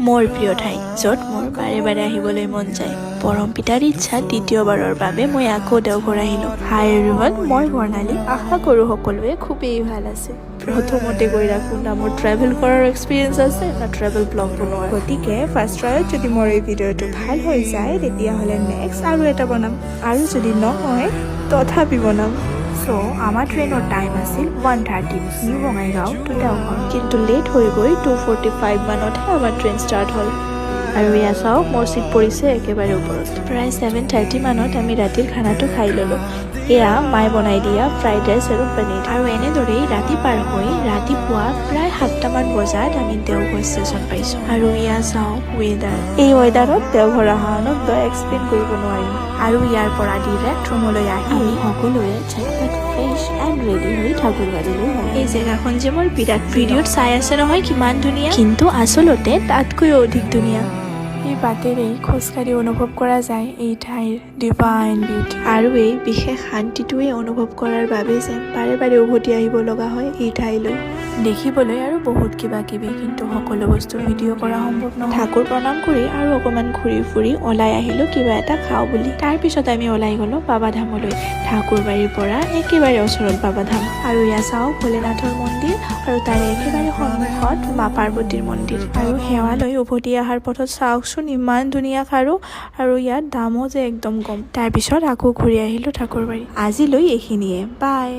মোৰ প্ৰিয় ঠাই য'ত মোৰ বাৰে বাৰে আহিবলৈ মন যায়। পৰম পিতাৰ ইচ্ছাত দ্বিতীয়বাৰৰ বাবে মই আকৌ দেওঘৰ আহিলোঁ। হাই এভৰিৱান, মই বৰ্ণালী। আশা কৰোঁ সকলোৱে খুবেই ভাল আছে। প্ৰথমতে গৈ ৰাখোঁ না মোৰ ট্ৰেভেল কৰাৰ এক্সপিৰিয়েঞ্চ আছে না ট্ৰেভেল ব্লগ বনোৱাৰ। গতিকে ফাৰ্ষ্ট ট্ৰাইত যদি মোৰ এই ভিডিঅ'টো ভাল হৈ যায় তেতিয়াহ'লে নেক্সট আৰু এটা বনাম, আৰু যদি নহয় তথাপি বনাম। চ' আমাৰ ট্ৰেইনৰ টাইম আছিল 1:30 নিউ বঙাইগাঁও টু দেওঘৰ, কিন্তু লেট হৈ গৈ 2:45 মানতহে আমাৰ ট্ৰেইন ষ্টাৰ্ট হ'ল। আৰু এয়া চাওক, মোৰ চিট পৰিছে একেবাৰে ওপৰত। প্ৰায় 7:30 মানত আমি ৰাতিৰ খানাটো খাই ল'লোঁ। এয়া মায়ে বনাই দিয়া ফ্ৰাইড ৰাইচ আৰু পনীৰ। আৰু এনেদৰেই ৰাতি পাৰ হৈ ৰাতিপুৱা প্ৰায় 7টামান বজাত আমি দেওঘৰ ষ্টেচন পাইছোঁ। আৰু এয়া চাওক ৱেডাৰ। এই ৱেডাৰত দেওঘৰ অহা আনন্দ এক্সপ্লেইন কৰিব নোৱাৰিম। আৰু ইয়াৰ পৰা ডিৰেক্ট ৰুমলৈ আহি আমি সকলোৱে ঝটপট ফ্ৰেছ এণ্ড ৰেডি হৈ ঠাকুৰবাৰীলৈ গ'লোঁ। এই জেগাখন যে মোৰ বিৰাট ভিডিঅ'ত চাই আছে নহয় কিমান ধুনীয়া, কিন্তু আচলতে তাতকৈও অধিক ধুনীয়া। এই বাটেৰেই খোজকাঢ়ি অনুভৱ কৰা যায় এই ঠাইৰ ডিভাইন বিউটি। আৰু এই বিশেষ শান্তিটোৱে অনুভৱ কৰাৰ বাবে যেন বাৰে বাৰে উভতি আহিব লগা হয় এই ঠাইলৈ। দেখিবলৈ আৰু বহুত কিবা কিবি, কিন্তু সকলো বস্তু ভিডিঅ' কৰা সম্ভৱ নহয়। ঠাকুৰ প্ৰণাম কৰি আৰু অকণমান ঘূৰি ফুৰি ওলাই আহিলোঁ কিবা এটা খাওঁ বুলি। তাৰপিছত আমি ওলাই গ'লোঁ বাবাধামলৈ। ঠাকুৰবাৰীৰ পৰা একেবাৰে ওচৰত বাবাধাম। আৰু এয়া চাওঁ ভোলেনাথৰ মন্দিৰ, আৰু তাৰে একেবাৰে সন্মুখত মা পাৰ্বতীৰ মন্দিৰ। আৰু সেৱালৈ উভতি অহাৰ পথত চাওকচোন ইমান ধুনীয়া খাৰু, আৰু ইয়াত দামো যে একদম কম। তাৰপিছত আকৌ ঘূৰি আহিলোঁ ঠাকুৰবাৰী। আজিলৈ এইখিনিয়ে, বাই।